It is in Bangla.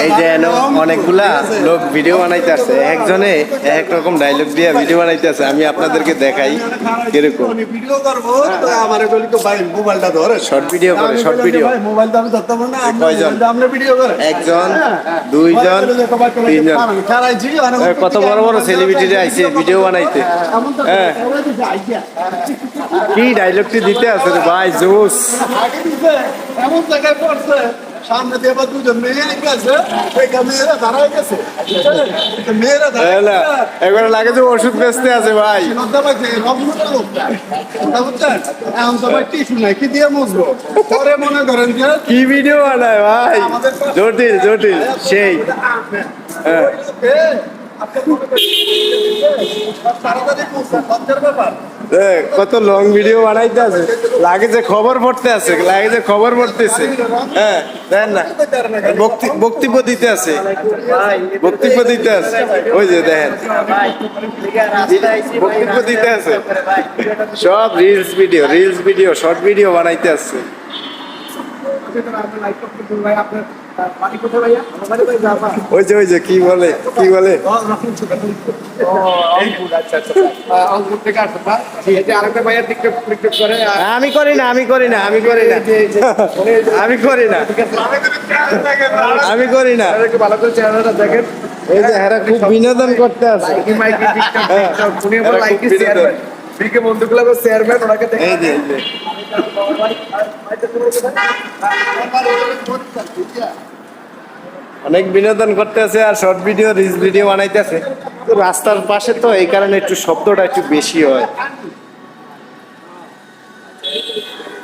এই যে অনেকগুলা লোক ভিডিও বানাইতে আছে, একজনে এক রকম ডায়লগ দিয়ে ভিডিও বানাইতে আছে। আমি আপনাদেরকে দেখাই কিরকম ভিডিও করবো। আমার মোবাইলটা ধরে শর্ট ভিডিও করে, শর্ট ভিডিও। মোবাইলটা আমি ধরতাম না। কয়জন? আমরা ভিডিও করে একজন, দুইজন, তিনজন। কত বড় বড় সেলিব্রিটিরা আইছে ভিডিও বানাইতে। হ্যাঁ, কি ডায়লগটি দিতে আছে রে ভাই, জোস। এমন জায়গায় পড়ছে, সামনে দিয়ে আবার দুজন মেয়ে গেছে, মেয়েরা দাঁড়ায় গেছে, মেয়েরা এবার লাগে যে ওষুধ বেচতে আছে ভাই। এখন সবাই টিস্যু নাই, কি দিয়ে মুছবো? পরে মনে করেন যে কি ভিডিও বানায় ভাই, জটিল জটিল সেই। হ্যাঁ, কত লং ভিডিও বানাইতে আছে, লাগে যে খবর পড়তে আছে, লাগে যে খবর পড়তেছে। হ্যাঁ, দেখেন না, বক্তব্য দিতে আছে, বক্তব্য দিতে আছে। ওই যে দেখেন বক্তব্য দিতে আছে, সব reels video, reels video, short video বানাইতে আছে। ওই যে ওই যে কি বলে, কি বলে, আমি করি না, আমি করি না, আমি করি না, আমি করি না, আমি করি না। ভালো করে চেহারাটা দেখেন। এই যে এরা খুব বিনোদন করতে আছে। বন্ধু ক্লাবের চেয়ারম্যান, ওনাকে এই যে অনেক বিনোদন করতে আছে আর শর্ট ভিডিও, রিলস ভিডিও বানাইতেছে। তো রাস্তার পাশে তো এই কারণে একটু শব্দটা একটু বেশি হয়।